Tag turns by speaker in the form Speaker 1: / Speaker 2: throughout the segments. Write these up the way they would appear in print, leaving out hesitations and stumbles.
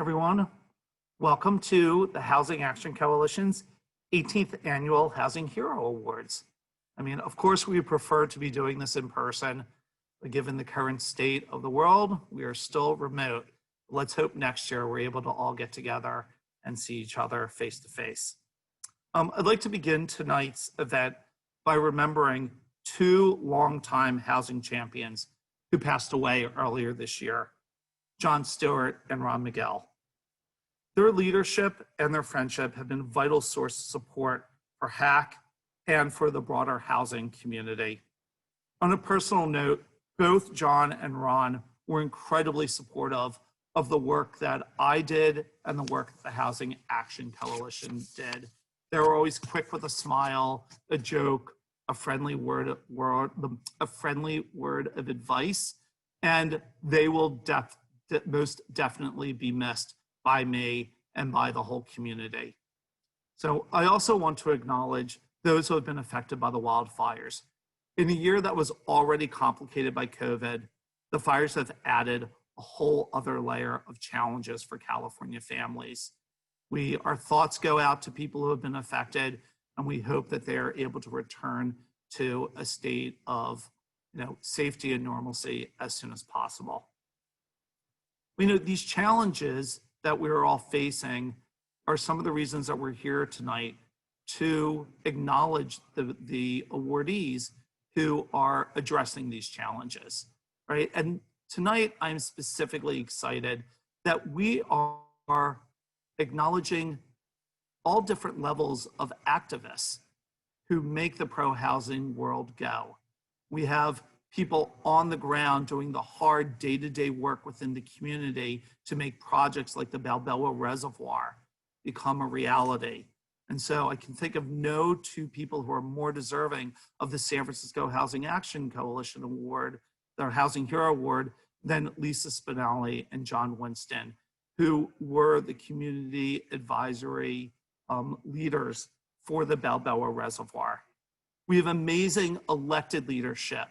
Speaker 1: everyone. Welcome to the Housing Action Coalition's 18th Annual Housing Hero Awards. I mean, of course, we would prefer to be doing this in person, but given the current state of the world, we are still remote. Let's hope next year we're able to all get together and see each other face to face. I'd like to begin tonight's event by remembering two longtime housing champions who passed away earlier this year, John Stewart and Ron Miguel. Their leadership and their friendship have been a vital source of support for HAC and for the broader housing community. On a personal note, both John and Ron were incredibly supportive of the work that I did and the work that the Housing Action Coalition did. They were always quick with a smile, a joke, a friendly word of advice, and they will most definitely be missed by me and by the whole community. So I also want to acknowledge those who have been affected by the wildfires. In a year that was already complicated by COVID, the fires have added a whole other layer of challenges for California families. Our thoughts go out to people who have been affected, and we hope that they are able to return to a state of safety and normalcy as soon as possible. We know these challenges that we're all facing are some of the reasons that we're here tonight to acknowledge the awardees who are addressing these challenges, right? And tonight, I'm specifically excited that we are acknowledging all different levels of activists who make the pro-housing world go. We have people on the ground doing the hard day-to-day work within the community to make projects like the Balboa Reservoir become a reality. And so I can think of no two people who are more deserving of the San Francisco Housing Action Coalition Award, their Housing Hero Award, than Lisa Spinali and John Winston, who were the community advisory leaders for the Balboa Reservoir. We have amazing elected leadership,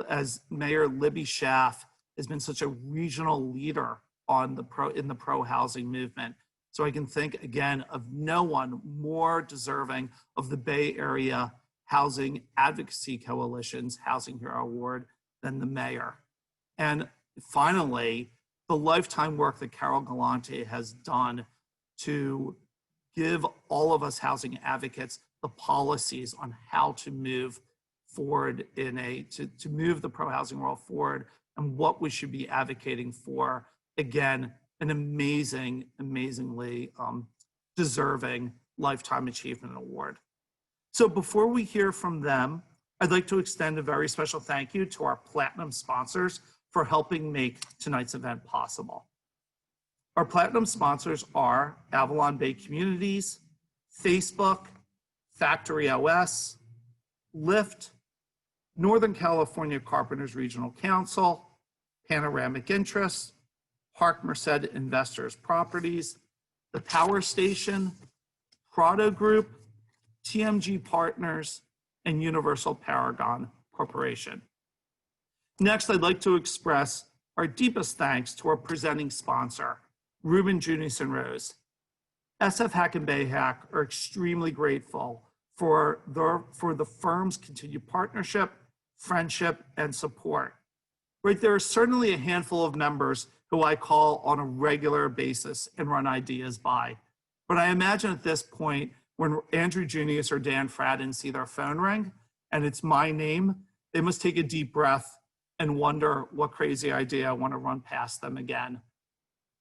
Speaker 1: as Mayor Libby Schaaf has been such a regional leader in the pro-housing movement. So I can think again of no one more deserving of the Bay Area Housing Advocacy Coalition's Housing Hero Award than the mayor. And finally, the lifetime work that Carol Gallante has done to give all of us housing advocates the policies on how to move forward to move the pro-housing world forward and what we should be advocating for. Again, an amazingly deserving Lifetime Achievement Award. So before we hear from them, I'd like to extend a very special thank you to our Platinum sponsors for helping make tonight's event possible. Our Platinum sponsors are Avalon Bay Communities, Facebook, Factory OS, Lyft, Northern California Carpenters Regional Council, Panoramic Interests, Park Merced Investors Properties, the Power Station, Prado Group, TMG Partners, and Universal Paragon Corporation. Next, I'd like to express our deepest thanks to our presenting sponsor, Reuben Junius and Rose. SFHAC and BayHAC are extremely grateful for the firm's continued partnership, friendship, and support. Right, there are certainly a handful of members who I call on a regular basis and run ideas by. But I imagine at this point, when Andrew Junius or Dan Fradden see their phone ring and it's my name, they must take a deep breath and wonder what crazy idea I want to run past them again.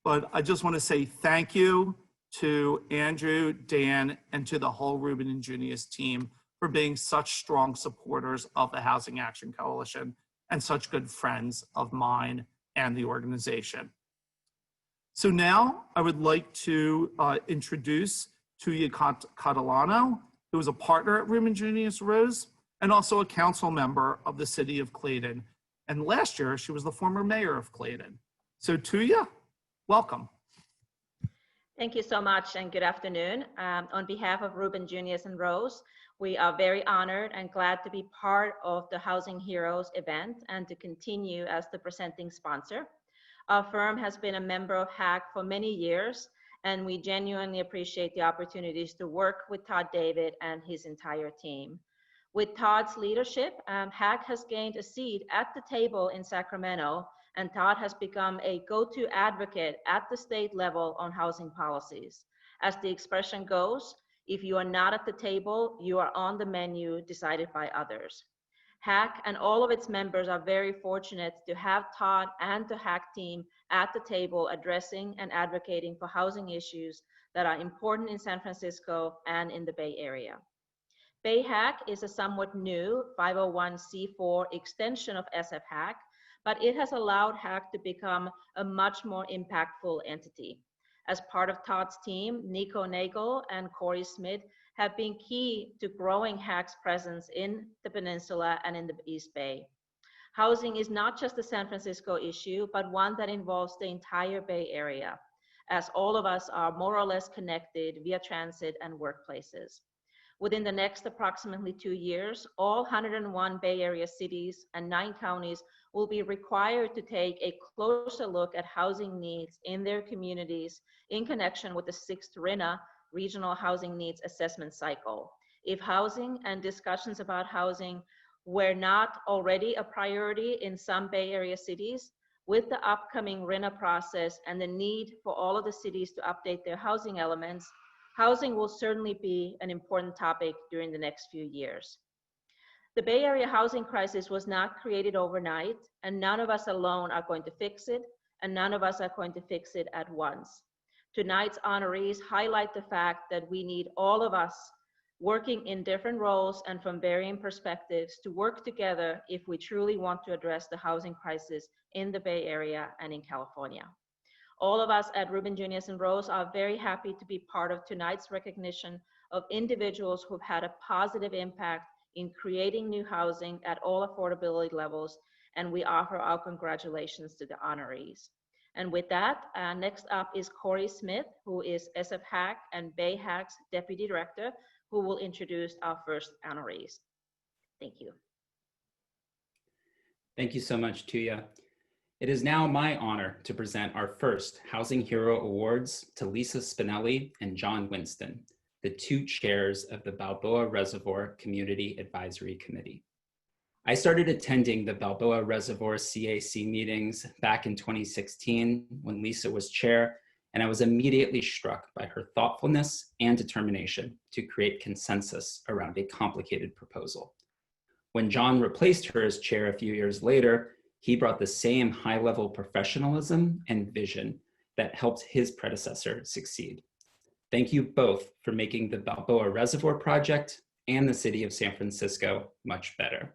Speaker 1: But I just want to say thank you to Andrew, Dan, and to the whole Reuben and Junius team for being such strong supporters of the Housing Action Coalition and such good friends of mine and the organization. So now I would like to introduce Tuya Catalano, who is a partner at Reuben Junius Rose and also a council member of the city of Clayton. And last year, she was the former mayor of Clayton. So Tuya, welcome.
Speaker 2: Thank you so much and good afternoon. On behalf of Reuben Junius and Rose, we are very honored and glad to be part of the Housing Heroes event and to continue as the presenting sponsor. Our firm has been a member of HAC for many years, and we genuinely appreciate the opportunities to work with Todd David and his entire team. With Todd's leadership, HAC has gained a seat at the table in Sacramento, and Todd has become a go-to advocate at the state level on housing policies. As the expression goes, if you are not at the table, you are on the menu decided by others. HAC and all of its members are very fortunate to have Todd and the HAC team at the table addressing and advocating for housing issues that are important in San Francisco and in the Bay Area. BayHAC is a somewhat new 501c4 extension of SFHAC, but it has allowed HAC to become a much more impactful entity. As part of Todd's team, Nico Nagel and Corey Smith have been key to growing HAC's presence in the peninsula and in the East Bay. Housing is not just a San Francisco issue, but one that involves the entire Bay Area, as all of us are more or less connected via transit and workplaces. Within the next approximately 2 years, all 101 Bay Area cities and 9 counties will be required to take a closer look at housing needs in their communities in connection with the 6th RHNA, Regional Housing Needs Assessment Cycle. If housing and discussions about housing were not already a priority in some Bay Area cities, with the upcoming RHNA process and the need for all of the cities to update their housing elements, housing will certainly be an important topic during the next few years. The Bay Area housing crisis was not created overnight, and none of us alone are going to fix it, and none of us are going to fix it at once. Tonight's honorees highlight the fact that we need all of us working in different roles and from varying perspectives to work together if we truly want to address the housing crisis in the Bay Area and in California. All of us at Rubin, Junius & Rose are very happy to be part of tonight's recognition of individuals who've had a positive impact in creating new housing at all affordability levels, and we offer our congratulations to the honorees. And with that, next up is Corey Smith, who is SFHAC and BayHAC's Deputy Director, who will introduce our first honorees. Thank you.
Speaker 3: Thank you so much, Tuya. It is now my honor to present our first Housing Hero Awards to Lisa Spinali and John Winston, the 2 chairs of the Balboa Reservoir Community Advisory Committee. I started attending the Balboa Reservoir CAC meetings back in 2016 when Lisa was chair, and I was immediately struck by her thoughtfulness and determination to create consensus around a complicated proposal. When John replaced her as chair a few years later, he brought the same high-level professionalism and vision that helped his predecessor succeed. Thank you both for making the Balboa Reservoir project and the city of San Francisco much better.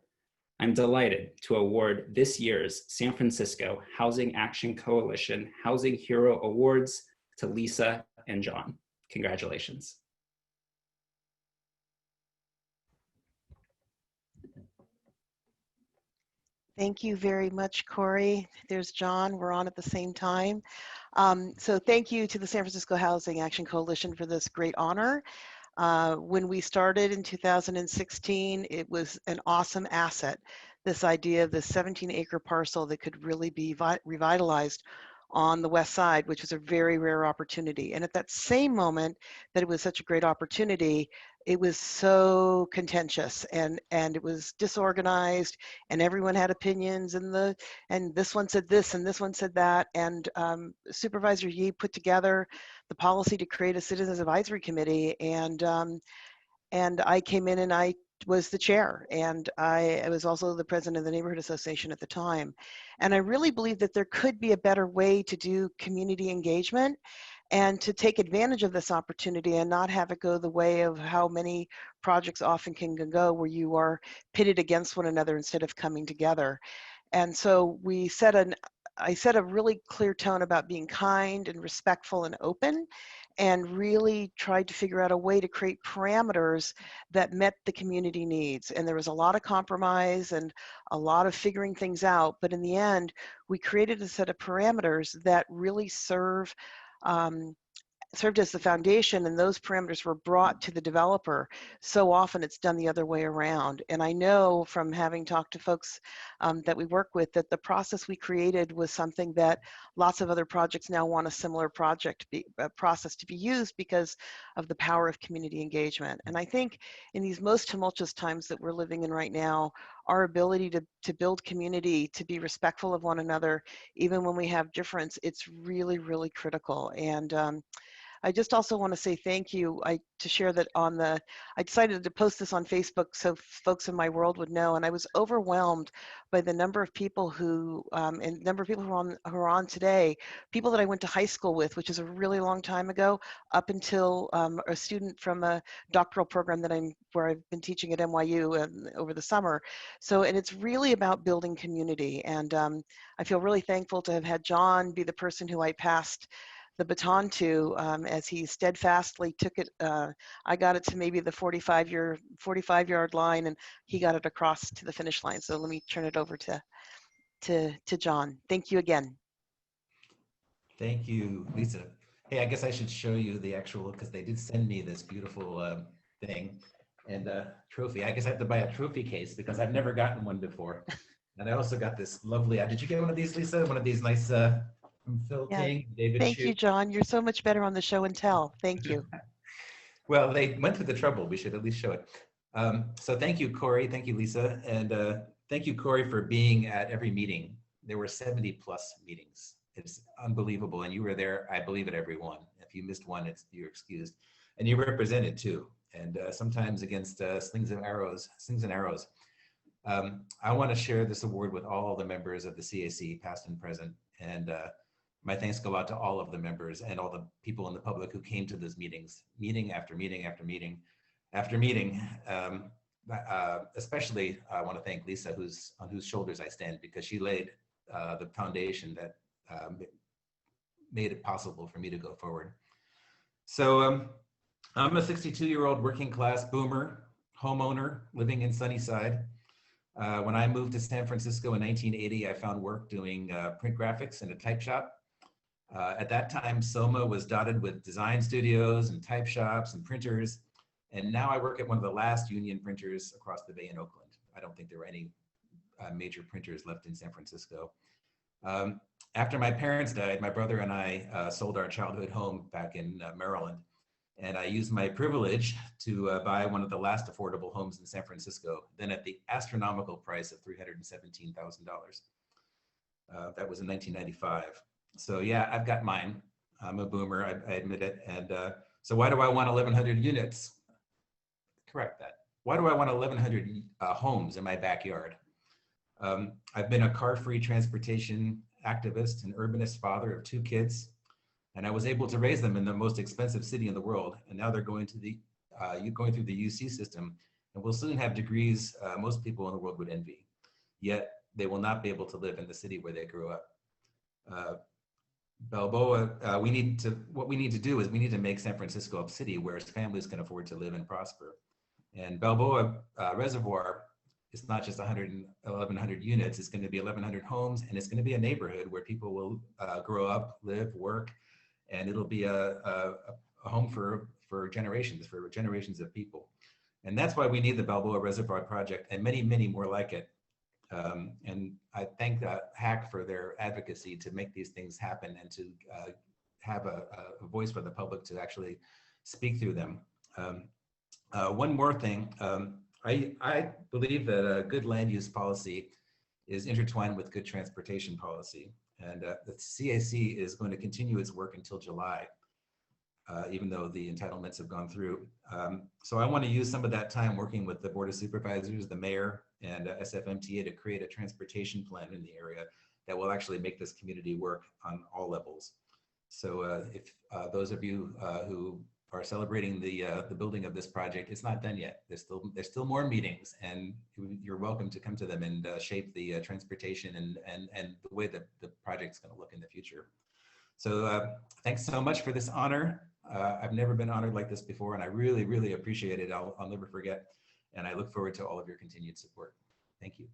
Speaker 3: I'm delighted to award this year's San Francisco Housing Action Coalition Housing Hero Awards to Lisa and John. Congratulations.
Speaker 4: Thank you very much, Corey. There's John, we're on at the same time. So thank you to the San Francisco Housing Action Coalition for this great honor. When we started in 2016, it was an awesome asset. This idea of the 17-acre parcel that could really be revitalized on the west side, which was a very rare opportunity. And at that same moment that it was such a great opportunity, it was so contentious and it was disorganized, and everyone had opinions, and this one said this and this one said that. And Supervisor Yee put together the policy to create a Citizens Advisory Committee, and I came in and I was the chair, and I was also the president of the neighborhood association at the time. And I really believe that there could be a better way to do community engagement and to take advantage of this opportunity and not have it go the way of how many projects often can go, where you are pitted against one another instead of coming together. And so I set a really clear tone about being kind and respectful and open, and really tried to figure out a way to create parameters that met the community needs. And there was a lot of compromise and a lot of figuring things out, but in the end, we created a set of parameters that really serve served as the foundation, and those parameters were brought to the developer. So often it's done the other way around. And I know from having talked to folks that we work with that the process we created was something that lots of other projects now want a similar process to be used because of the power of community engagement. And I think in these most tumultuous times that we're living in right now, our ability to build community, to be respectful of one another, even when we have difference, it's really, really critical. And I just also want to say thank you to share that I decided to post this on Facebook so folks in my world would know, and I was overwhelmed by the number of people who are on today, people that I went to high school with, which is a really long time ago, up until a student from a doctoral program where I've been teaching at NYU over the summer. So, and it's really about building community. And I feel really thankful to have had John be the person who I passed the baton to as he steadfastly took it. I got it to maybe the 45-yard line, and he got it across to the finish line. So let me turn it over to John. Thank you again.
Speaker 5: Thank you, Lisa. Hey, I guess I should show you the actual, because they did send me this beautiful thing and trophy. I guess I have to buy a trophy case because I've never gotten one before. And I also got this lovely, did you get one of these, Lisa? One of these nice from Phil Ting, David
Speaker 4: Thank
Speaker 5: Chu.
Speaker 4: you, John. You're so much better on the show and tell. Thank you.
Speaker 5: Well, they went through the trouble. We should at least show it. So thank you, Corey. Thank you, Lisa. And thank you, Corey, for being at every meeting. There were 70 plus meetings. It's unbelievable. And you were there, I believe, at every one. If you missed one, you're excused. And you represented too. And sometimes against slings and arrows. I want to share this award with all the members of the CAC, past and present. And my thanks go out to all of the members and all the people in the public who came to those meetings, meeting after meeting after meeting after meeting. Especially, I want to thank Lisa, on whose shoulders I stand, because she laid the foundation that made it possible for me to go forward. So I'm a 62-year-old working class boomer, homeowner living in Sunnyside. When I moved to San Francisco in 1980, I found work doing print graphics in a type shop. At that time, SOMA was dotted with design studios and type shops and printers. And now I work at one of the last union printers across the bay in Oakland. I don't think there were any major printers left in San Francisco. After my parents died, my brother and I sold our childhood home back in Maryland. And I used my privilege to buy one of the last affordable homes in San Francisco, then at the astronomical price of $317,000. That was in 1995. So yeah, I've got mine. I'm a boomer, I admit it. And so why do I want 1,100 units? Correct that. Why do I want 1,100 homes in my backyard? I've been a car-free transportation activist, an urbanist father of 2 kids, and I was able to raise them in the most expensive city in the world. And now they're going through the UC system, and will soon have degrees most people in the world would envy. Yet they will not be able to live in the city where they grew up. Balboa, what we need to do is we need to make San Francisco a city where families can afford to live and prosper. And Balboa Reservoir, it's not just 1,100 units, it's going to be 1,100 homes, and it's going to be a neighborhood where people will grow up, live, work, and it'll be a home for generations of people. And that's why we need the Balboa Reservoir project and many, many more like it. And I thank HAC for their advocacy to make these things happen and to have a voice for the public to actually speak through them. One more thing, I believe that a good land use policy is intertwined with good transportation policy. And the CAC is going to continue its work until July, even though the entitlements have gone through. So I want to use some of that time working with the Board of Supervisors, the mayor, and SFMTA to create a transportation plan in the area that will actually make this community work on all levels. So if those of you who are celebrating the building of this project, it's not done yet. There's still more meetings, and you're welcome to come to them and shape the transportation and the way that the project's going to look in the future. So thanks so much for this honor. I've never been honored like this before, and I really, really appreciate it. I'll never forget, and I look forward to all of your continued support. Thank you.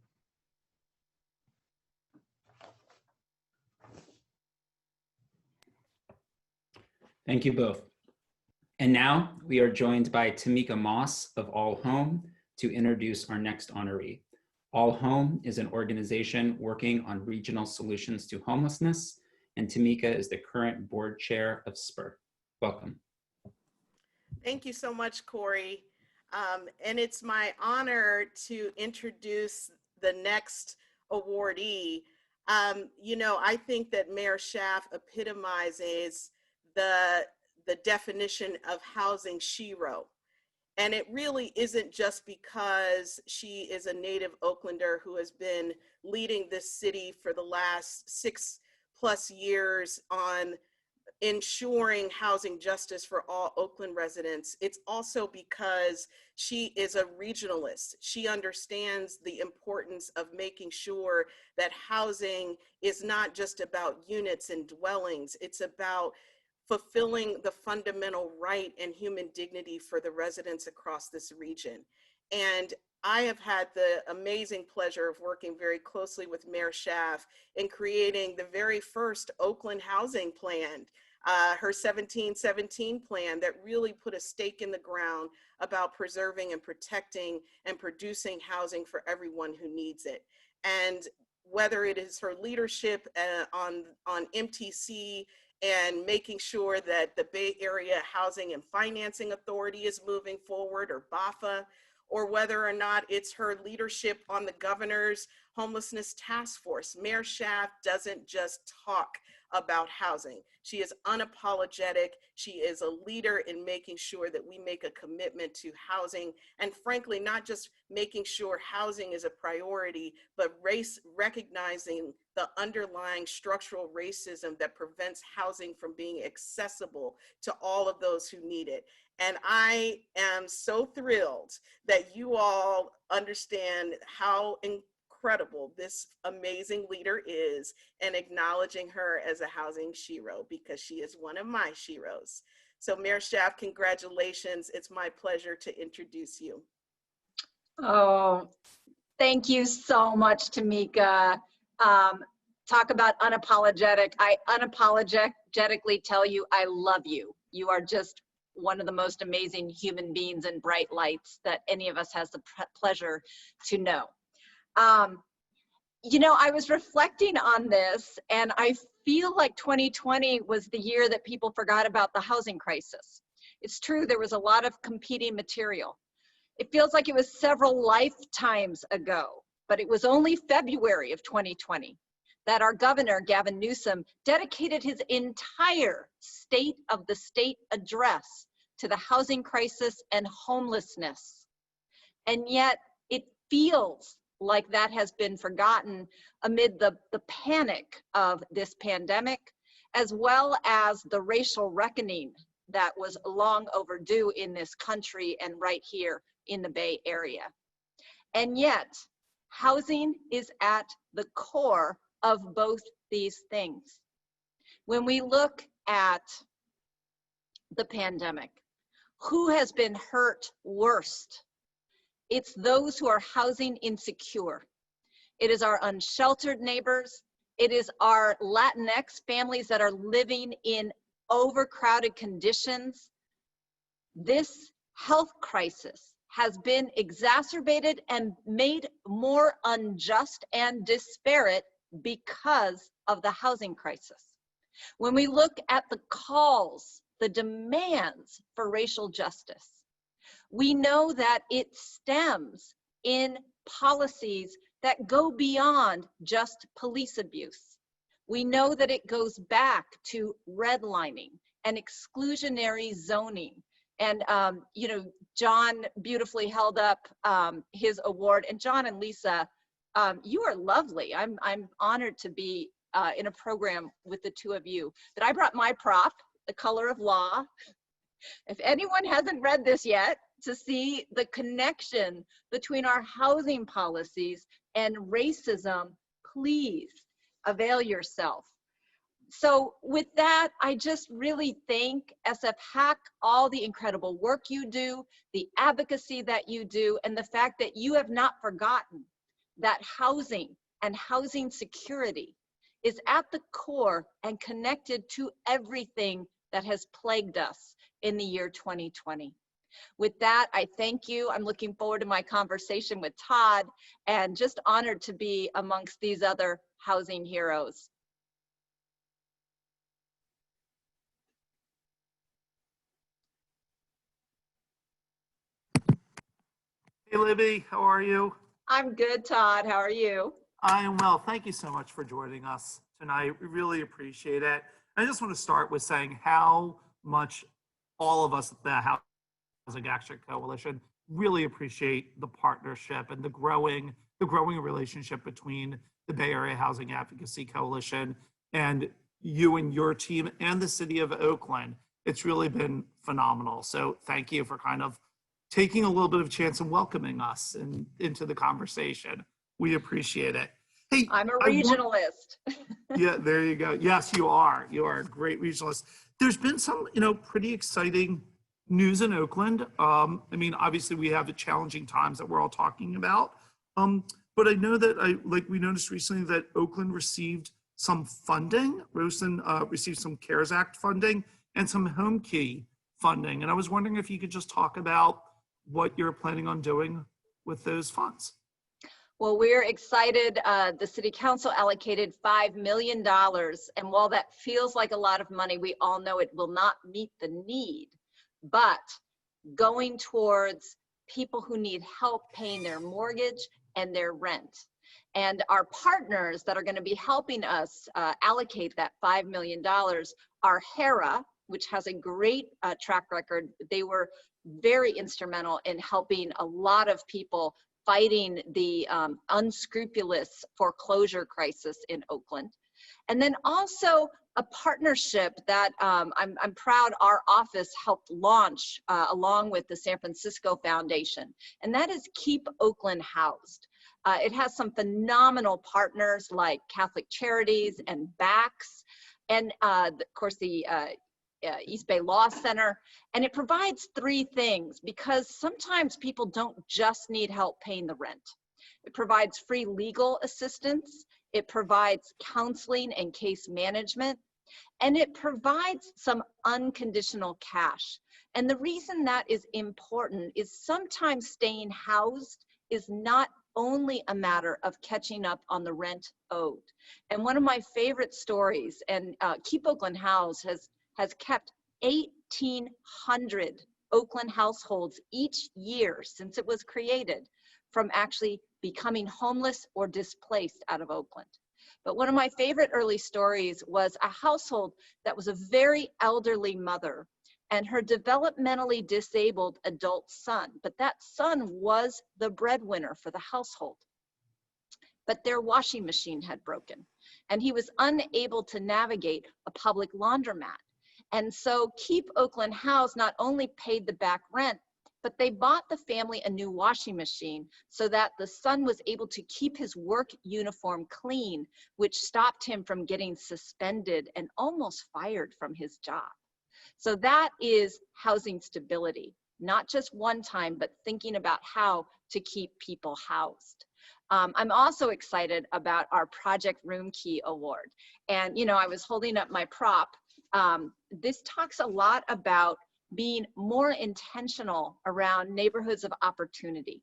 Speaker 3: Thank you both. And now we are joined by Tamika Moss of All Home to introduce our next honoree. All Home is an organization working on regional solutions to homelessness, and Tamika is the current board chair of SPUR. Welcome.
Speaker 6: Thank you so much, Corey. And it's my honor to introduce the next awardee. You know, I think that Mayor Schaaf epitomizes the definition of housing shero. And it really isn't just because she is a native Oaklander who has been leading this city for the last 6+ years on ensuring housing justice for all Oakland residents. It's also because she is a regionalist. She understands the importance of making sure that housing is not just about units and dwellings. It's about fulfilling the fundamental right and human dignity for the residents across this region. And I have had the amazing pleasure of working very closely with Mayor Schaaf in creating the very first Oakland housing plan, her 1717 plan that really put a stake in the ground about preserving and protecting and producing housing for everyone who needs it. And whether it is her leadership on MTC and making sure that the Bay Area Housing and Financing Authority is moving forward, or BAFA, or whether or not it's her leadership on the governor's homelessness task force. Mayor Schaaf doesn't just talk about housing. She is unapologetic. She is a leader in making sure that we make a commitment to housing, and frankly, not just making sure housing is a priority, but recognizing the underlying structural racism that prevents housing from being accessible to all of those who need it. And I am so thrilled that you all understand how incredible this amazing leader is, and acknowledging her as a housing shero, because she is one of my sheroes. So Mayor Schaaf, congratulations. It's my pleasure to introduce you.
Speaker 7: Oh, thank you so much, Tamika. Talk about unapologetic. I unapologetically tell you I love you. You are just one of the most amazing human beings and bright lights that any of us has the pleasure to know. You know, I was reflecting on this, and I feel like 2020 was the year that people forgot about the housing crisis. It's true, there was a lot of competing material. It feels like it was several lifetimes ago, but it was only February of 2020 that our governor, Gavin Newsom, dedicated his entire State of the State address to the housing crisis and homelessness. And yet it feels like that has been forgotten amid the panic of this pandemic, as well as the racial reckoning that was long overdue in this country and right here in the Bay Area. And yet, housing is at the core of both these things. When we look at the pandemic, who has been hurt worst? It's those who are housing insecure. It is our unsheltered neighbors. It is our Latinx families that are living in overcrowded conditions. This health crisis has been exacerbated and made more unjust and disparate because of the housing crisis. When we look at the calls, the demands for racial justice, we know that it stems in policies that go beyond just police abuse. We know that it goes back to redlining and exclusionary zoning. And, you know, John beautifully held up his award. And John and Lisa, you are lovely. I'm honored to be in a program with the two of you. But I brought my prop, The Color of Law. If anyone hasn't read this yet, to see the connection between our housing policies and racism, please avail yourself. So with that, I just really thank SFHAC, all the incredible work you do, the advocacy that you do, and the fact that you have not forgotten that housing and housing security is at the core and connected to everything that has plagued us in the year 2020. With that, I thank you. I'm looking forward to my conversation with Todd, and just honored to be amongst these other housing heroes.
Speaker 1: Hey, Libby, how are you?
Speaker 7: I'm good, Todd. How are you?
Speaker 1: I am well. Thank you so much for joining us tonight. We really appreciate it. I just want to start with saying how much all of us at the Housing Action Coalition really appreciate the partnership and the growing relationship between the Bay Area Housing Advocacy Coalition and you and your team and the city of Oakland. It's really been phenomenal. So thank you for kind of taking a little bit of a chance and welcoming us into the conversation. We appreciate it. Hey,
Speaker 7: I'm a regionalist.
Speaker 1: Yeah, there you go. Yes, you are. You are a great regionalist. There's been some, pretty exciting news in Oakland. I mean, obviously we have the challenging times that we're all talking about. But I know that we noticed recently that Oakland received some funding. Winston received some CARES Act funding and some Home Key funding. And I was wondering if you could just talk about what you're planning on doing with those funds.
Speaker 7: Well, we're excited. The City Council allocated $5 million. And while that feels like a lot of money, we all know it will not meet the need. But going towards people who need help paying their mortgage and their rent. And our partners that are going to be helping us allocate that $5 million are HERA, which has a great track record. They were very instrumental in helping a lot of people fighting the unscrupulous foreclosure crisis in Oakland. And then also a partnership that I'm proud our office helped launch along with the San Francisco Foundation, and that is Keep Oakland Housed. It has some phenomenal partners like Catholic Charities and BayHAC's, and of course the East Bay Law Center, and it provides three things because sometimes people don't just need help paying the rent. It provides free legal assistance, it provides counseling and case management, and it provides some unconditional cash. And the reason that is important is sometimes staying housed is not only a matter of catching up on the rent owed. And one of my favorite stories, and Keep Oakland Housed has kept 1,800 Oakland households each year since it was created from actually becoming homeless or displaced out of Oakland. But one of my favorite early stories was a household that was a very elderly mother and her developmentally disabled adult son, but that son was the breadwinner for the household. But their washing machine had broken and he was unable to navigate a public laundromat. And so Keep Oakland Housed not only paid the back rent, but they bought the family a new washing machine so that the son was able to keep his work uniform clean, which stopped him from getting suspended and almost fired from his job. So that is housing stability, not just one time, but thinking about how to keep people housed. I'm also excited about our Project Room Key Award. And, I was holding up my prop. This talks a lot about being more intentional around neighborhoods of opportunity.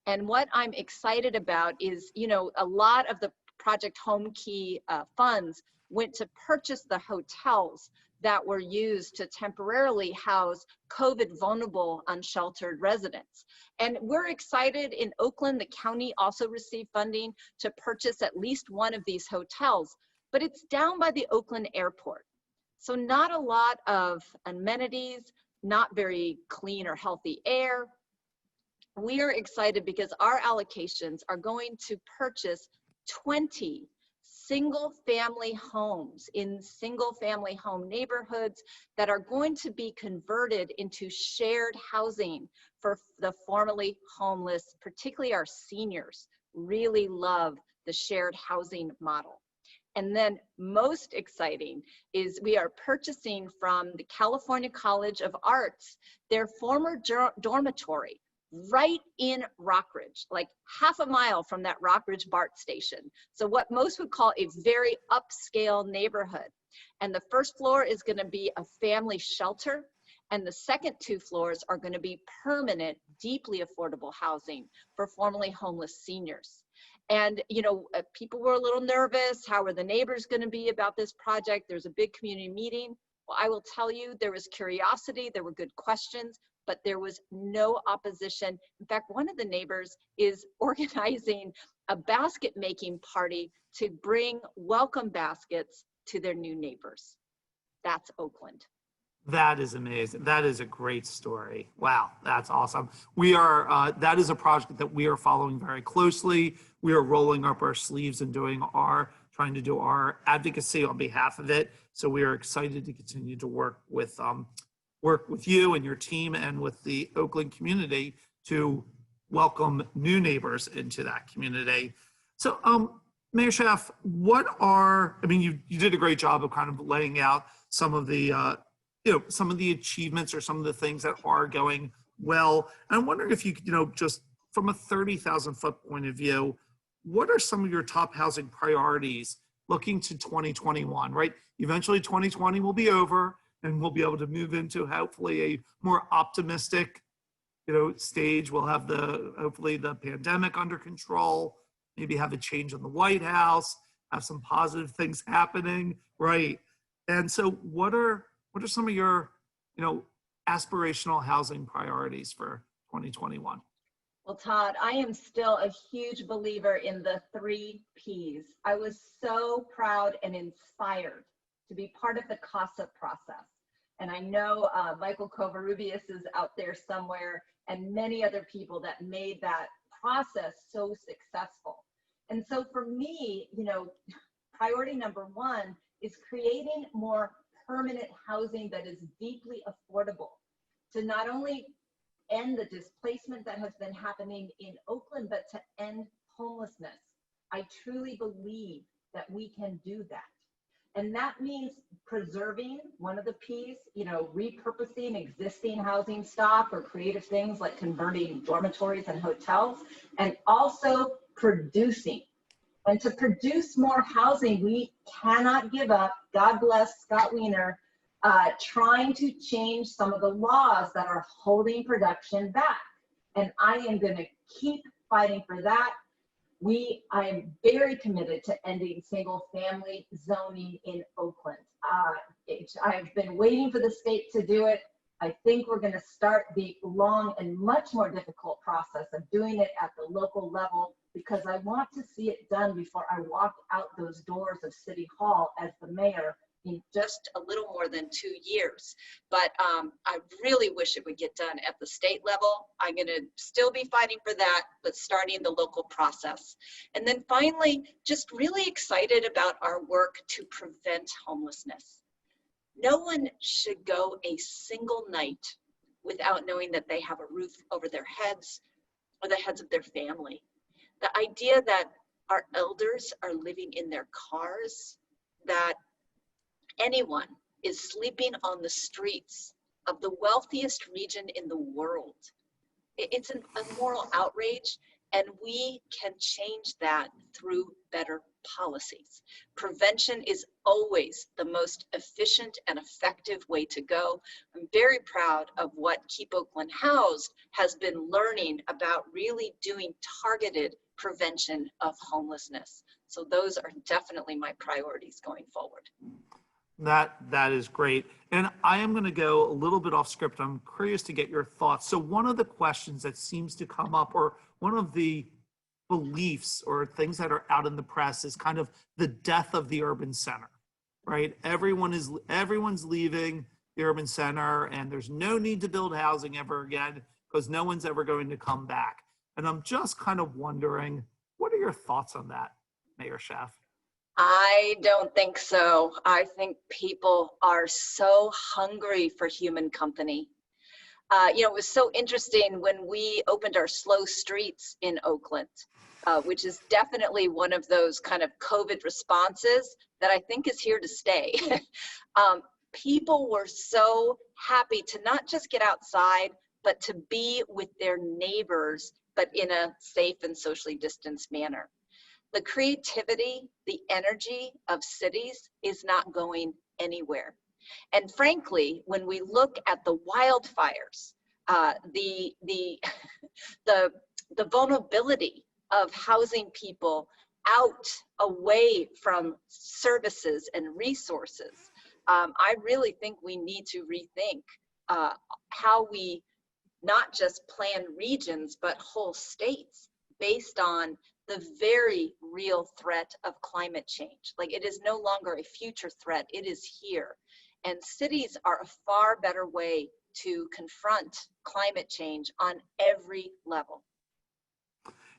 Speaker 7: And what I'm excited about is, a lot of the Project Home Key funds went to purchase the hotels that were used to temporarily house COVID vulnerable unsheltered residents. And we're excited in Oakland, the county also received funding to purchase at least one of these hotels, but it's down by the Oakland airport. So not a lot of amenities, not very clean or healthy air. We are excited because our allocations are going to purchase 20 single-family homes in single-family home neighborhoods that are going to be converted into shared housing for the formerly homeless, particularly our seniors really love the shared housing model. And then most exciting is we are purchasing from the California College of Arts their former dormitory, right in Rockridge, like half a mile from that Rockridge BART station. So what most would call a very upscale neighborhood. And the first floor is going to be a family shelter. And the second 2 floors are going to be permanent, deeply affordable housing for formerly homeless seniors. And, you know, people were a little nervous. How are the neighbors going to be about this project? There's a big community meeting. Well, I will tell you, there was curiosity, there were good questions, but there was no opposition. In fact, one of the neighbors is organizing a basket making party to bring welcome baskets to their new neighbors. That's Oakland.
Speaker 1: That is amazing. That is a great story. Wow, that's awesome. We are, that is a project that we are following very closely. We are rolling up our sleeves and trying to do our advocacy on behalf of it. So we are excited to continue to work with you and your team and with the Oakland community to welcome new neighbors into that community. So Mayor Schaaf, you did a great job of kind of laying out some of the, some of the achievements or some of the things that are going well. And I'm wondering if you could, just from a 30,000 foot point of view, what are some of your top housing priorities looking to 2021, right? Eventually 2020 will be over and we'll be able to move into hopefully a more optimistic, stage. We'll have hopefully the pandemic under control, maybe have a change in the White House, have some positive things happening, right? And so what are some of your, aspirational housing priorities for 2021?
Speaker 7: Well, Todd, I am still a huge believer in the 3 Ps. I was so proud and inspired to be part of the CASA process. And I know Michael Covarrubias is out there somewhere and many other people that made that process so successful. And so for me, priority number 1 is creating more permanent housing that is deeply affordable to not only end the displacement that has been happening in Oakland, but to end homelessness. I truly believe that we can do that. And that means preserving one of the P's, repurposing existing housing stock or creative things like converting dormitories and hotels, and also producing. And to produce more housing, we cannot give up, God bless Scott Wiener, trying to change some of the laws that are holding production back. And I am going to keep fighting for that. I am very committed to ending single family zoning in Oakland. I've been waiting for the state to do it. I think we're going to start the long and much more difficult process of doing it at the local level, because I want to see it done before I walk out those doors of City Hall as the mayor in just a little more than 2 years. But I really wish it would get done at the state level. I'm going to still be fighting for that, but starting the local process. And then finally, just really excited about our work to prevent homelessness. No one should go a single night without knowing that they have a roof over their heads or the heads of their family. The idea that our elders are living in their cars, that anyone is sleeping on the streets of the wealthiest region in the world. It's a moral outrage, and we can change that through better policies. Prevention is always the most efficient and effective way to go. I'm very proud of what Keep Oakland Housed has been learning about really doing targeted prevention of homelessness. So those are definitely my priorities going forward.
Speaker 1: That is great. And I am going to go a little bit off script. I'm curious to get your thoughts. So one of the questions that seems to come up, or one of the beliefs or things that are out in the press, is kind of the death of the urban center, right? Everyone's leaving the urban center and there's no need to build housing ever again because no one's ever going to come back. And I'm just kind of wondering, what are your thoughts on that, Mayor Schaaf?
Speaker 7: I don't think so. I think people are so hungry for human company. It was so interesting when we opened our slow streets in Oakland, which is definitely one of those kind of COVID responses that I think is here to stay. People were so happy to not just get outside, but to be with their neighbors, but in a safe and socially distanced manner. The creativity, the energy of cities is not going anywhere. And frankly, when we look at the wildfires, the vulnerability of housing people out, away from services and resources, I really think we need to rethink how we not just plan regions, but whole states based on the very real threat of climate change. Like, it is no longer a future threat, it is here. And cities are a far better way to confront climate change on every level.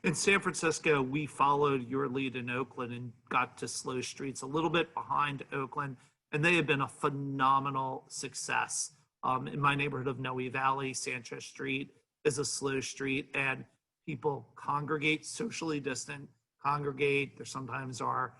Speaker 1: In San Francisco, we followed your lead in Oakland and got to slow streets a little bit behind Oakland, and they have been a phenomenal success. In my neighborhood of Noe Valley, Sanchez Street is a slow street, and people congregate, socially distant, congregate. There sometimes are,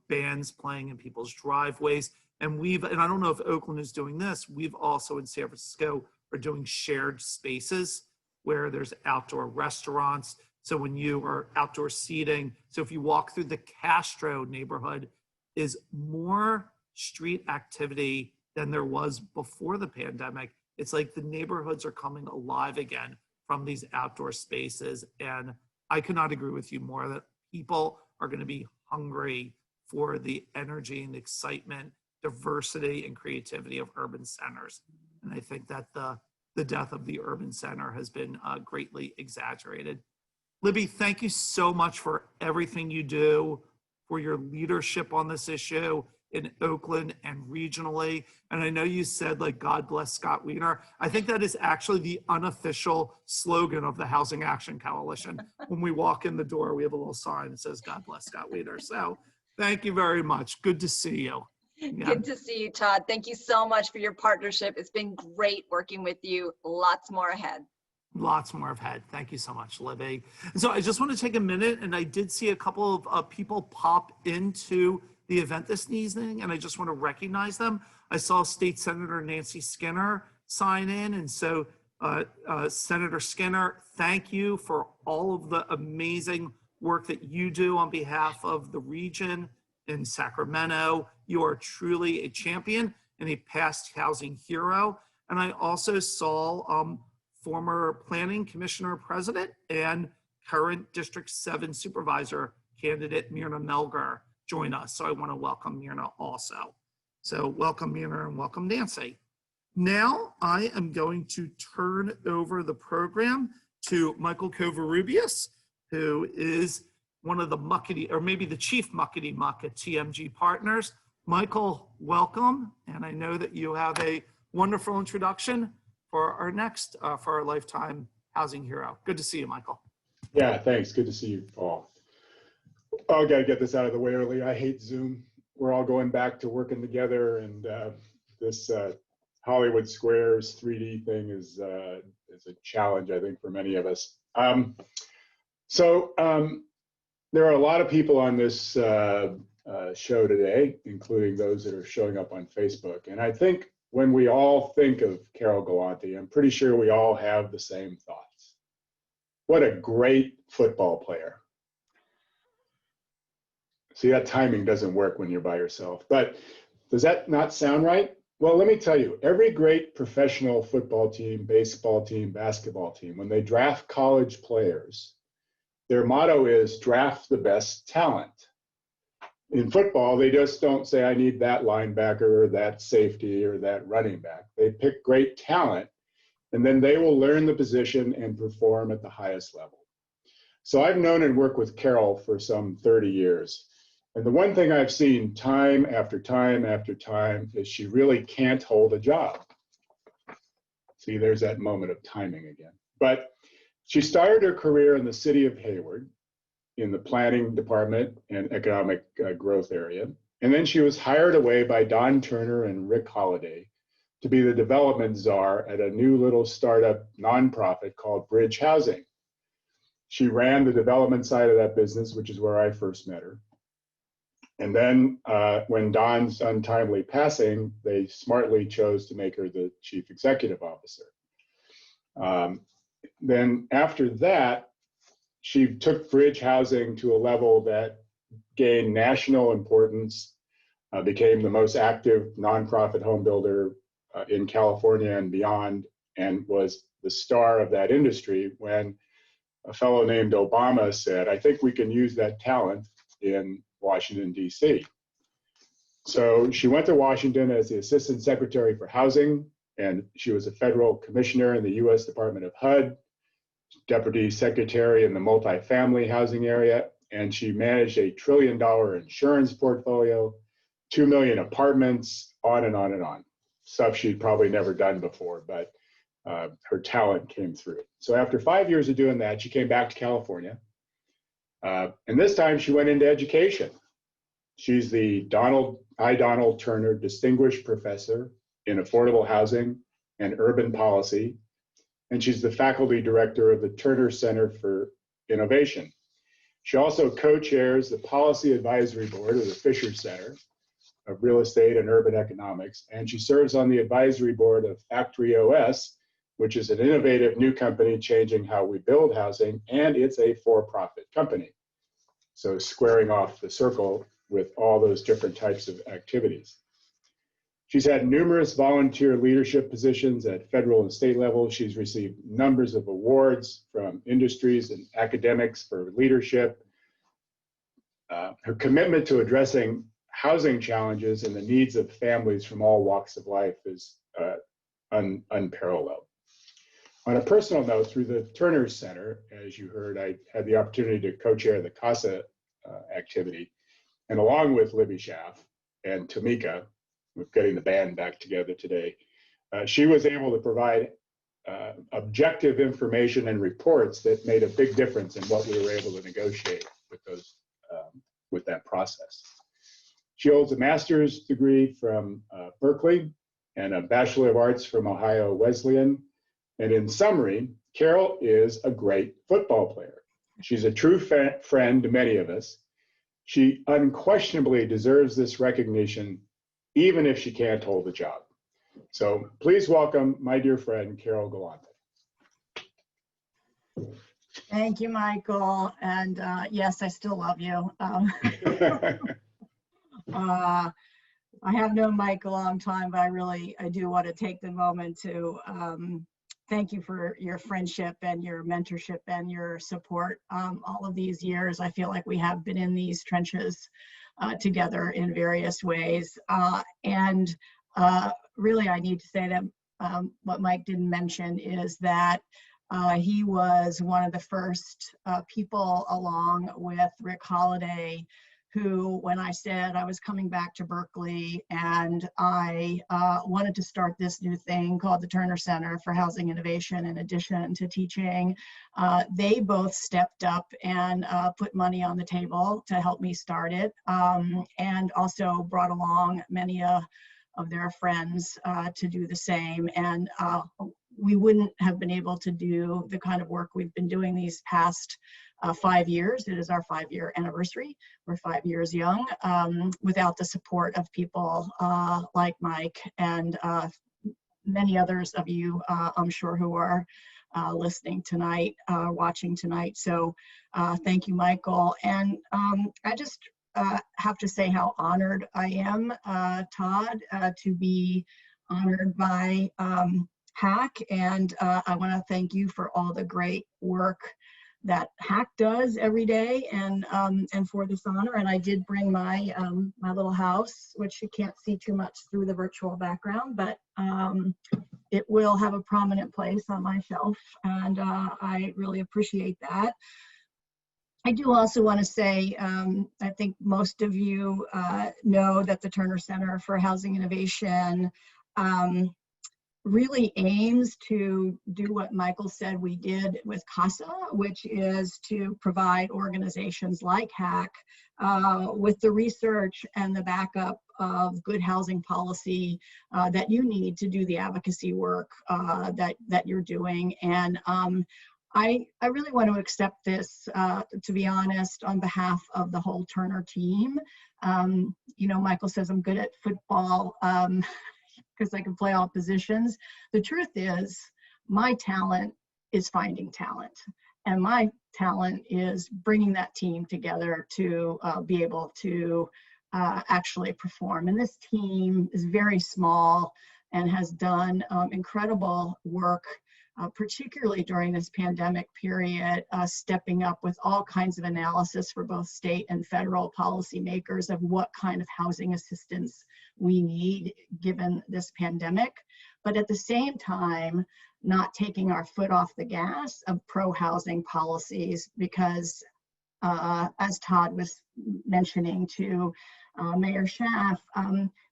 Speaker 1: bands playing in people's driveways. And I don't know if Oakland is doing this, we've also in San Francisco are doing shared spaces where there's outdoor restaurants. So when you are outdoor seating, so if you walk through the Castro neighborhood, is more street activity than there was before the pandemic. It's like the neighborhoods are coming alive again from these outdoor spaces. And I could not agree with you more that people are going to be hungry for the energy and excitement, diversity and creativity of urban centers. And I think that the death of the urban center has been greatly exaggerated. Libby, thank you so much for everything you do, for your leadership on this issue in Oakland and regionally. And I know you said, like, God bless Scott Wiener. I think that is actually the unofficial slogan of the Housing Action Coalition. When we walk in the door, we have a little sign that says, God bless Scott Wiener. So thank you very much. Good to see you. Yeah.
Speaker 7: Good to see you, Todd. Thank you so much for your partnership. It's been great working with you. Lots more ahead.
Speaker 1: Lots more ahead. Thank you so much, Libby. And so I just want to take a minute, and I did see a couple of people pop into the event this evening, and I just want to recognize them. I saw State Senator Nancy Skinner sign in, and so Senator Skinner, thank you for all of the amazing work that you do on behalf of the region in Sacramento. You are truly a champion and a past housing hero. And I also saw former Planning Commissioner President and current District 7 Supervisor candidate Myrna Melgar join us. So I want to welcome Myrna also. So welcome Myrna and welcome Nancy. Now I am going to turn over the program to Michael Covarrubias, who is one of the muckety, or maybe the chief muckety muck at TMG Partners. Michael, welcome. And I know that you have a wonderful introduction for our next, for our lifetime housing hero. Good to see you, Michael.
Speaker 8: Yeah, thanks. Good to see you, Paul. Oh, got to get this out of the way early. I hate Zoom. We're all going back to working together, and this Hollywood Squares 3D thing is a challenge, I think, for many of us. There are a lot of people on this show today, including those that are showing up on Facebook. And I think when we all think of Carol Gallante, I'm pretty sure we all have the same thoughts. What a great football player. See, that timing doesn't work when you're by yourself. But does that not sound right? Well, let me tell you, every great professional football team, baseball team, basketball team, when they draft college players, their motto is draft the best talent. In football, they just don't say, I need that linebacker or that safety or that running back. They pick great talent, and then they will learn the position and perform at the highest level. So I've known and worked with Carol for some 30 years. And the one thing I've seen time after time after time is she really can't hold a job. See, there's that moment of timing again. But she started her career in the city of Hayward in the planning department and economic growth area. And then she was hired away by Don Terner and Rick Holliday to be the development czar at a new little startup nonprofit called Bridge Housing. She ran the development side of that business, which is where I first met her. And then when Don's untimely passing, they smartly chose to make her the chief executive officer. Then after that, she took bridge housing to a level that gained national importance, became the most active nonprofit home builder in California and beyond, and was the star of that industry when a fellow named Obama said, I think we can use that talent in Washington, D.C. So she went to Washington as the Assistant Secretary for Housing, and she was a federal commissioner in the U.S. Department of HUD, Deputy Secretary in the multifamily housing area, and she managed a $1 trillion insurance portfolio, 2 million apartments, on and on and on. Stuff she'd probably never done before, but her talent came through. So after 5 years of doing that, she came back to California. And this time she went into education. She's the Donald Terner Distinguished Professor in Affordable Housing and Urban Policy. And she's the faculty director of the Terner Center for Innovation. She also co-chairs the Policy Advisory Board of the Fisher Center of Real Estate and Urban Economics. And she serves on the advisory board of Factory OS, which is an innovative new company changing how we build housing, and it's a for-profit company. So squaring off the circle with all those different types of activities. She's had numerous volunteer leadership positions at federal and state level. She's received numbers of awards from industries and academics for leadership. Her commitment to addressing housing challenges and the needs of families from all walks of life is unparalleled. On a personal note, through the Terner Center, as you heard, I had the opportunity to co-chair the CASA activity. And along with Libby Schaaf and Tamika, we're getting the band back together today, she was able to provide objective information and reports that made a big difference in what we were able to negotiate with that process. She holds a master's degree from Berkeley and a Bachelor of Arts from Ohio Wesleyan. And in summary, Carol is a great football player. She's a true friend to many of us. She unquestionably deserves this recognition, even if she can't hold the job. So please welcome my dear friend, Carol Gallante.
Speaker 9: Thank you, Michael. And yes, I still love you. I have known Mike a long time, but I do want to take the moment to thank you for your friendship and your mentorship and your support all of these years. I feel like we have been in these trenches together in various ways. And really, I need to say that what Mike didn't mention is that he was one of the first people, along with Rick Holliday, who, when I said I was coming back to Berkeley and I wanted to start this new thing called the Terner Center for Housing Innovation, in addition to teaching, they both stepped up and put money on the table to help me start it, and also brought along many of their friends to do the same. And we wouldn't have been able to do the kind of work we've been doing these past 5 years. It is our 5-year anniversary. We're 5 years young, without the support of people like Mike and many others of you, I'm sure, who are listening tonight, watching tonight. So thank you, Michael. And I just have to say how honored I am, Todd, to be honored by HAC. And I want to thank you for all the great work that HAC does every day, and for this honor. And I did bring my my little house, which you can't see too much through the virtual background, but it will have a prominent place on my shelf, and I really appreciate that. I do also want to say, I think most of you know that the Terner Center for Housing Innovation really aims to do what Michael said we did with CASA, which is to provide organizations like HAC with the research and the backup of good housing policy that you need to do the advocacy work that you're doing. And I really want to accept this, to be honest, on behalf of the whole Terner team. You know, Michael says I'm good at football, because I can play all positions. The truth is, My talent is finding talent. And my talent is bringing that team together to be able to actually perform. And this team is very small and has done incredible work, particularly during this pandemic period, stepping up with all kinds of analysis for both state and federal policymakers of what kind of housing assistance we need given this pandemic. But at the same time, not taking our foot off the gas of pro-housing policies, because as Todd was mentioning to Mayor Schaaf,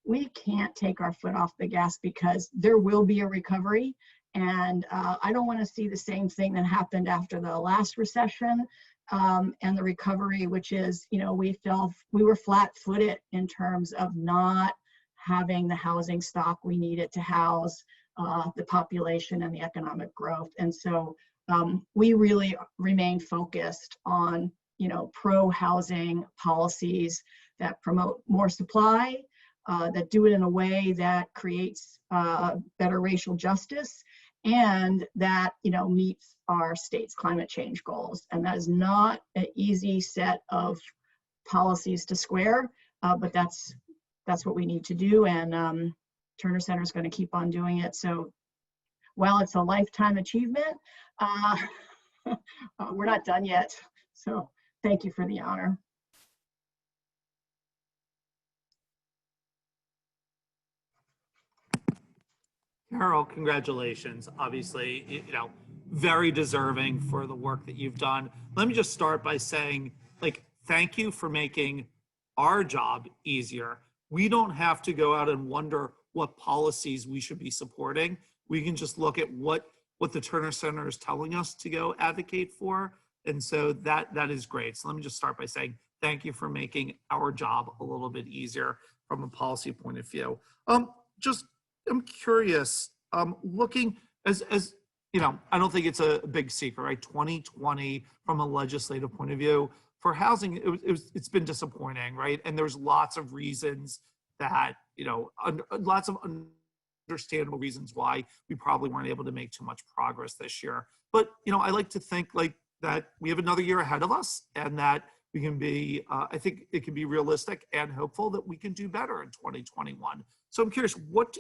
Speaker 9: we can't take our foot off the gas because there will be a recovery. And I don't want to see the same thing that happened after the last recession and the recovery, which is, you know, we were flat-footed in terms of not having the housing stock we needed to house the population and the economic growth. And so we really remain focused on, you know, pro-housing policies that promote more supply, that do it in a way that creates better racial justice, and that, you know, meets our state's climate change goals. And that is not an easy set of policies to square, but that's what we need to do. And Terner Center is going to keep on doing it. So while it's a lifetime achievement, we're not done yet. So thank you for the honor.
Speaker 1: Carol, congratulations. Obviously, you know, very deserving for the work that you've done. Let me just start by saying, like, thank you for making our job easier. We don't have to go out and wonder what policies we should be supporting. We can just look at what the Terner Center is telling us to go advocate for. And so that is great. So let me just start by saying thank you for making our job a little bit easier from a policy point of view. I'm curious, looking as you know, I don't think it's a big secret, right? 2020 from a legislative point of view for housing, it's been disappointing, right? And there's lots of reasons that, you know, lots of understandable reasons why we probably weren't able to make too much progress this year. But, you know, I like to think like that we have another year ahead of us, and that we can be, I think it can be realistic and hopeful that we can do better in 2021. So I'm curious, what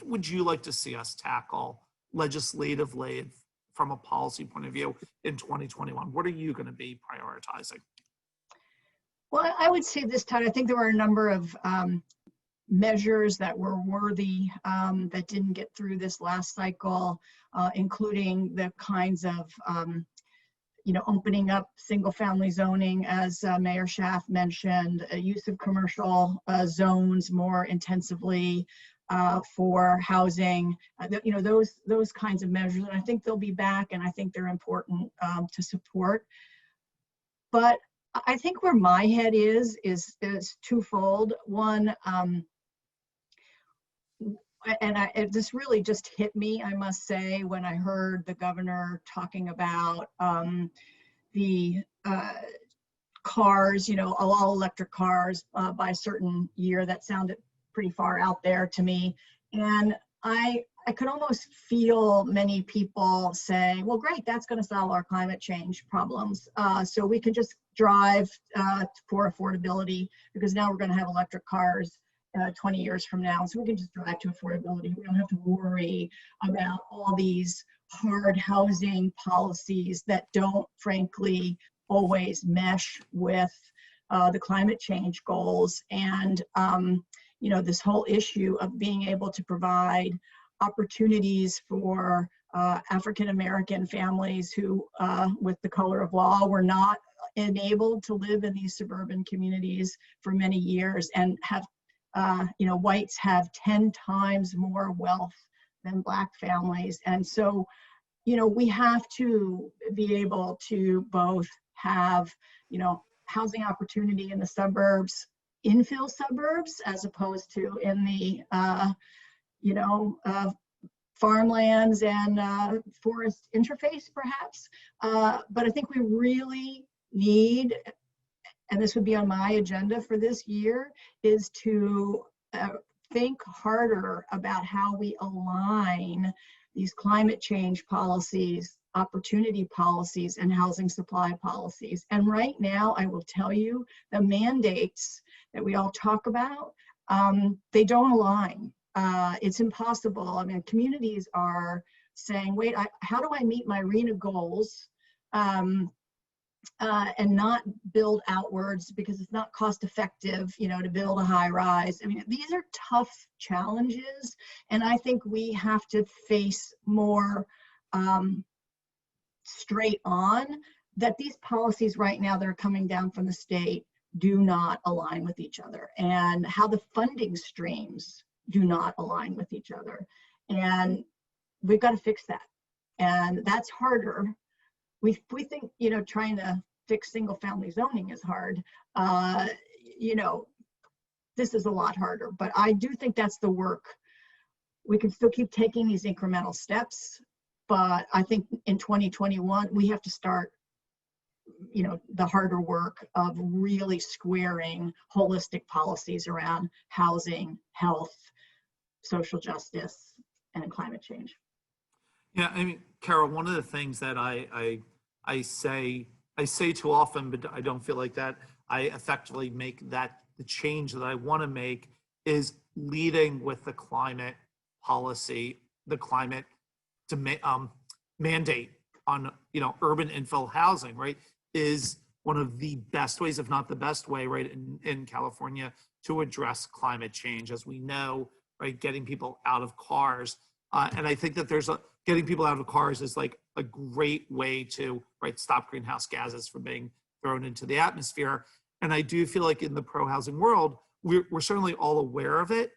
Speaker 1: would you like to see us tackle legislatively from a policy point of view in 2021? What are you going to be prioritizing?
Speaker 9: Well, I would say this time, I think there were a number of measures that were worthy that didn't get through this last cycle, including the kinds of you know, opening up single-family zoning, as Mayor Schaaf mentioned, use of commercial zones more intensively for housing. You know, those kinds of measures, and I think they'll be back, and I think they're important to support. But I think where my head is twofold. One, this really just hit me, I must say, when I heard the governor talking about the cars, you know, all electric cars by a certain year. That sounded pretty far out there to me. And I could almost feel many people saying, well, great, that's going to solve our climate change problems. So we can just drive for affordability, because now we're going to have electric cars 20 years from now. So we can just drive to affordability. We don't have to worry about all these hard housing policies that don't, frankly, always mesh with the climate change goals. And, you know, this whole issue of being able to provide opportunities for African-American families who, with the color of law, were not enabled to live in these suburban communities for many years, and have you know, whites have 10 times more wealth than Black families. And so, you know, we have to be able to both have, you know, housing opportunity in the suburbs, infill suburbs, as opposed to in the, you know, farmlands and forest interface, perhaps. But I think we really need, and this would be on my agenda for this year, is to think harder about how we align these climate change policies, opportunity policies, and housing supply policies. And right now, I will tell you, the mandates that we all talk about, they don't align. It's impossible. I mean, communities are saying, wait, how do I meet my RENA goals and not build outwards because it's not cost effective, you know, to build a high rise. I mean, these are tough challenges. And I think we have to face more straight on that these policies right now that are coming down from the state do not align with each other, and how the funding streams do not align with each other. And we've got to fix that. And that's harder. We think, you know, trying to fix single family zoning is hard. You know, this is a lot harder, but I do think that's the work. We can still keep taking these incremental steps, but I think in 2021, we have to start, you know, the harder work of really squaring holistic policies around housing, health, social justice, and climate change.
Speaker 1: Yeah, I mean, Carol, one of the things that I say too often, but I don't feel like that I effectively make that the change that I want to make is leading with the climate policy, the climate mandate on, you know, urban infill housing, right, is one of the best ways, if not the best way, right, in California to address climate change. As we know, right, getting people out of cars. And I think that getting people out of cars is like a great way to, right, stop greenhouse gases from being thrown into the atmosphere. And I do feel like in the pro-housing world, we're certainly all aware of it,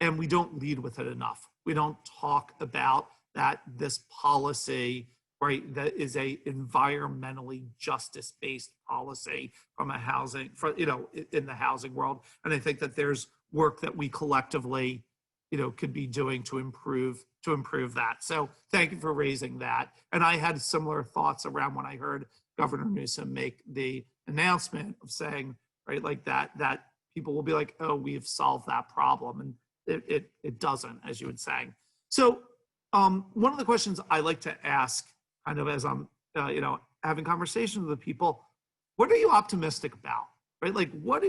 Speaker 1: and we don't lead with it enough. We don't talk about that this policy, right, that is a environmentally justice-based policy from a housing, you know, in the housing world. And I think that there's work that we collectively, you know, could be doing to improve that. So thank you for raising that. And I had similar thoughts around when I heard Governor Newsom make the announcement of saying, right, like that people will be like, oh, we've solved that problem. And it doesn't, as you would say. So one of the questions I like to ask kind of as I'm, you know, having conversations with people, what are you optimistic about, right? Like what,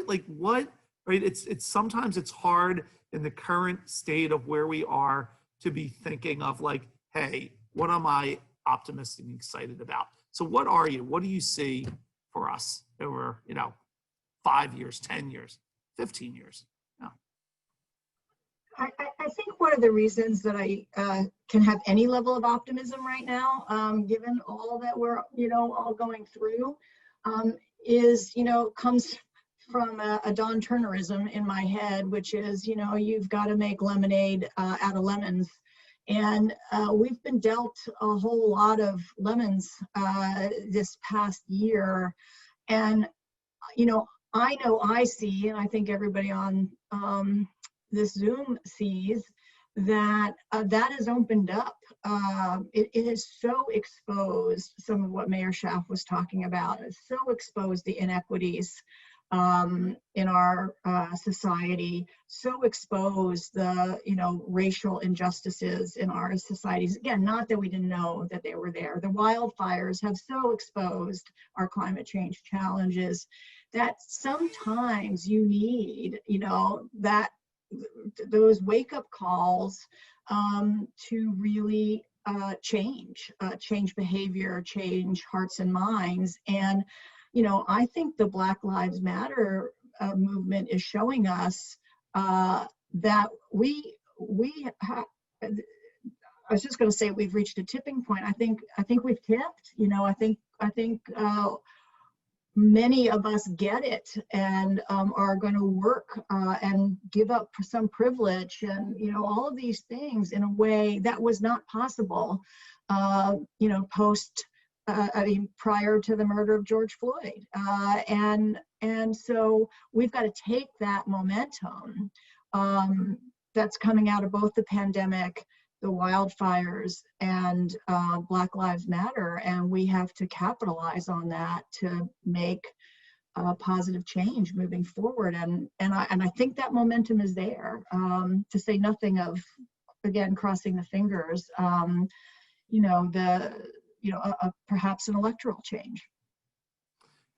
Speaker 1: right? It's sometimes it's hard in the current state of where we are to be thinking of like, hey, what am I optimistic and excited about? So what do you see for us over, you know, 5 years, 10 years, 15 years? Yeah.
Speaker 9: I think one of the reasons that I can have any level of optimism right now, given all that we're, you know, all going through, is, you know, comes from a Don Turnerism in my head, which is, you know, you've got to make lemonade out of lemons. And we've been dealt a whole lot of lemons this past year. And, you know I see, and I think everybody on this Zoom sees, that that has opened up. It has so exposed some of what Mayor Schaaf was talking about. It's so exposed the inequities in our society, so exposed the, you know, racial injustices in our societies. Again, not that we didn't know that they were there. The wildfires have so exposed our climate change challenges that sometimes you need, you know, those wake-up calls to really change behavior, change hearts and minds. And you know, I think the Black Lives Matter movement is showing us that we have. I was just going to say we've reached a tipping point. I think we've tipped. You know, I think many of us get it and are going to work and give up some privilege and, you know, all of these things in a way that was not possible. You know, prior to the murder of George Floyd. And so we've got to take that momentum that's coming out of both the pandemic, the wildfires, and Black Lives Matter, and we have to capitalize on that to make positive change moving forward. And I think that momentum is there, to say nothing of again, crossing the fingers, perhaps an electoral change.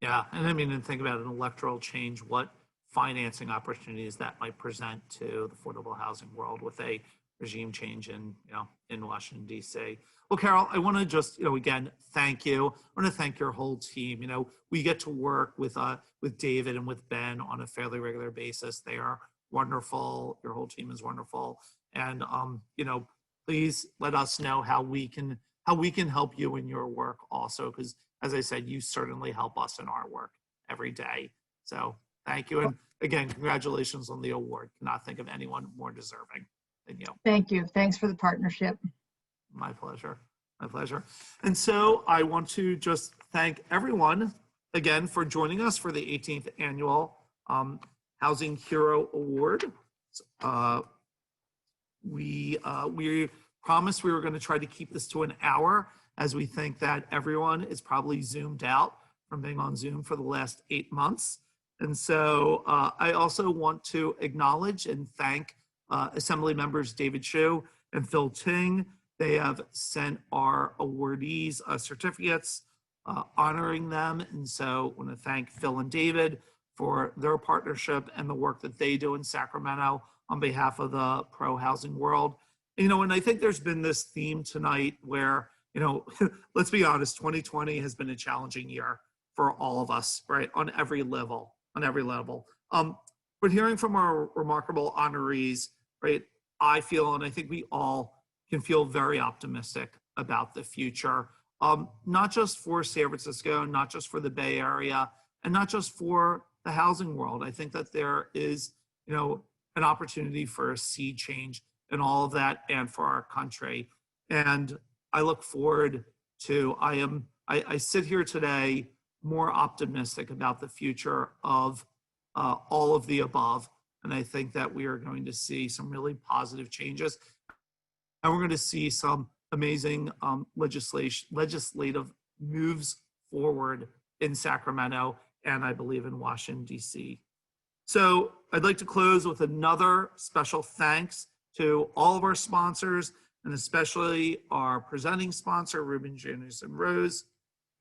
Speaker 1: Yeah, and I mean, and think about an electoral change, what financing opportunities that might present to the affordable housing world with a regime change in Washington, D.C. Well, Carol, I want to just, again, thank you. I want to thank your whole team. We get to work with David and with Ben on a fairly regular basis. They are wonderful. Your whole team is wonderful. And, please let us know how we can help you in your work also, because as I said, you certainly help us in our work every day. So thank you. And again, congratulations on the award. Cannot think of anyone more deserving than you.
Speaker 9: Thank you. Thanks for the partnership.
Speaker 1: My pleasure. My pleasure. And so I want to just thank everyone again for joining us for the 18th Annual Housing Hero Award. We promised we were going to try to keep this to an hour, as we think that everyone is probably zoomed out from being on Zoom for the last 8 months. And so I also want to acknowledge and thank Assembly members David Hsu and Phil Ting. They have sent our awardees certificates honoring them. And so I want to thank Phil and David for their partnership and the work that they do in Sacramento on behalf of the pro-housing world. And I think there's been this theme tonight where, let's be honest, 2020 has been a challenging year for all of us, right? On every level. But hearing from our remarkable honorees, right, I feel, and I think we all can feel very optimistic about the future, not just for San Francisco, not just for the Bay Area, and not just for the housing world. I think that there is, an opportunity for a sea change in all of that and for our country. And I look forward to, I sit here today more optimistic about the future of all of the above. And I think that we are going to see some really positive changes. And we're going to see some amazing legislative moves forward in Sacramento and I believe in Washington, D.C. So I'd like to close with another special thanks to all of our sponsors, and especially our presenting sponsor, Ruben, Janice, and Rose.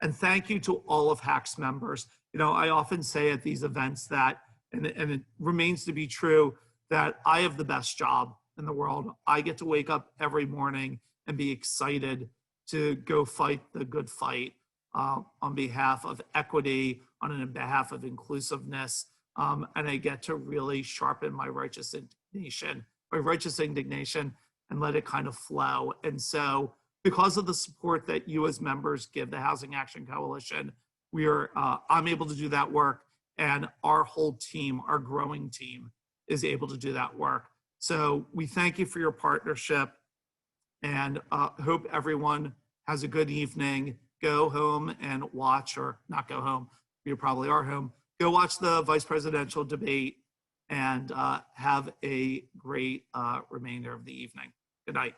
Speaker 1: And thank you to all of HAC's members. I often say at these events that, and it remains to be true, that I have the best job in the world. I get to wake up every morning and be excited to go fight the good fight on behalf of equity, on behalf of inclusiveness, and I get to really sharpen my righteous indignation, and let it kind of flow. And so because of the support that you as members give the Housing Action Coalition, I'm able to do that work, and our whole team, our growing team, is able to do that work. So we thank you for your partnership, and hope everyone has a good evening. Go home and watch, or not go home, you probably are home. Go watch the vice presidential debate and have a great remainder of the evening. Good night.